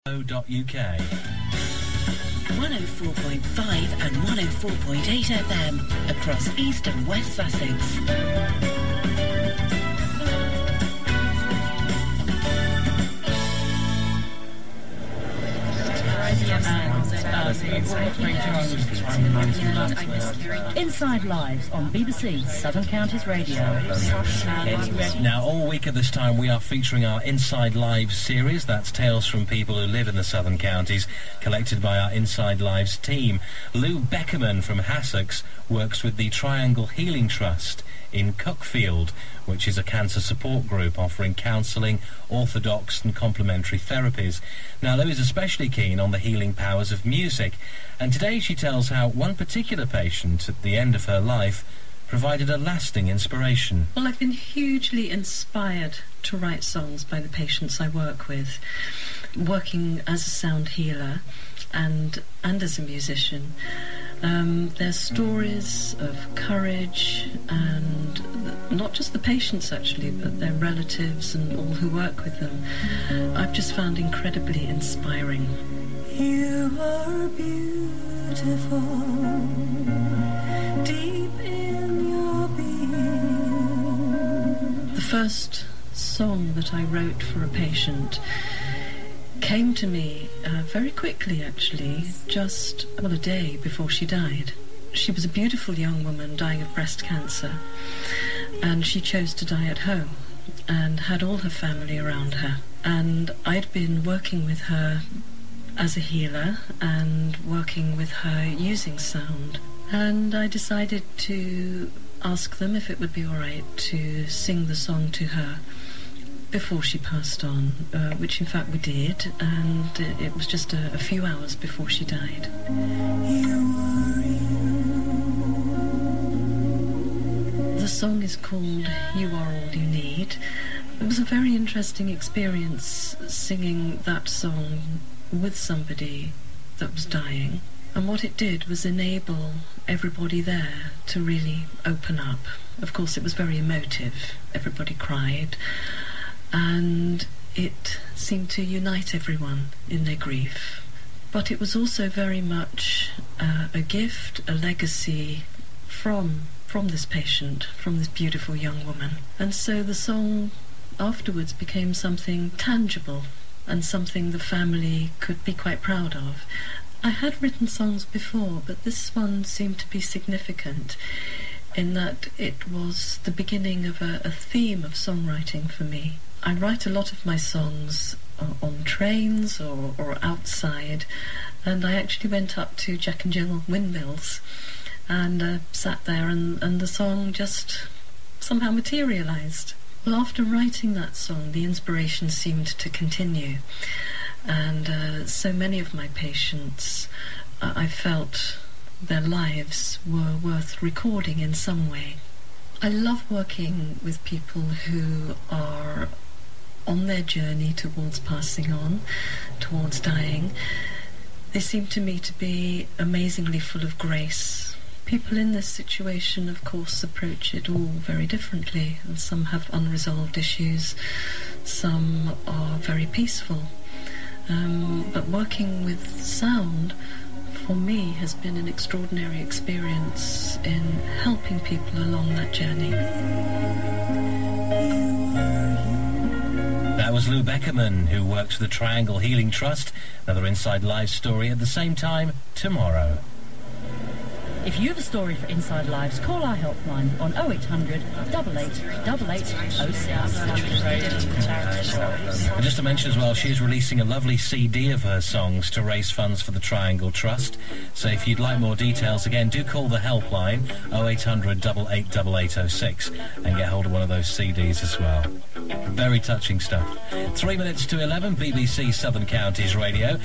UK. 104.5 and 104.8 FM across East and West Sussex. Inside Lives on BBC Southern Counties Radio. Now, all week at this time we are featuring our Inside Lives series. That's tales from people who live in the Southern Counties, collected by our Inside Lives team. Lou Beckerman from Hassocks works with the Triangle Healing Trust in Cuckfield, which is a cancer support group offering counselling, orthodox and complementary therapies. Now, Lou is especially keen on the healing powers of music, and today she tells how one particular patient at the end of her life provided a lasting inspiration. Well, I've been hugely inspired to write songs by the patients I work with, working as a sound healer and as a musician. Their stories of courage, and not just the patients actually, but their relatives and all who work with them, I've just found incredibly inspiring. You are beautiful, deep in your being. The first song that I wrote for a patient came to me very quickly, actually, just a day before she died. She was a beautiful young woman dying of breast cancer, and she chose to die at home and had all her family around her. And I'd been working with her as a healer and working with her using sound, and I decided to ask them if it would be all right to sing the song to her before she passed on, which in fact we did, and it was just a few hours before she died. The song is called You Are All You Need. It was a very interesting experience singing that song with somebody that was dying, and what it did was enable everybody there to really open up. Of course, it was very emotive. Everybody cried, and it seemed to unite everyone in their grief. But it was also very much a gift, a legacy from this patient, from this beautiful young woman. And so the song afterwards became something tangible and something the family could be quite proud of. I had written songs before, but this one seemed to be significant in that it was the beginning of a theme of songwriting for me. I write a lot of my songs on trains or outside, and I actually went up to Jack and Jill windmills and sat there, and the song just somehow materialised. Well, after writing that song, the inspiration seemed to continue, and so many of my patients, I felt their lives were worth recording in some way. I love working with people who are on their journey towards passing on, towards dying. They seem to me to be amazingly full of grace. People in this situation, of course, approach it all very differently, and some have unresolved issues, some are very peaceful. But working with sound, for me, has been an extraordinary experience in helping people along that journey. That was Lou Beckerman, who works for the Triangle Healing Trust. Another Inside Lives story at the same time tomorrow. If you have a story for Inside Lives, call our helpline on 0800 88 8806. And just to mention as well, she is releasing a lovely CD of her songs to raise funds for the Triangle Trust. So if you'd like more details, again, do call the helpline 0800 88 8806 and get hold of one of those CDs as well. Very touching stuff. 3 minutes to 11, BBC Southern Counties Radio.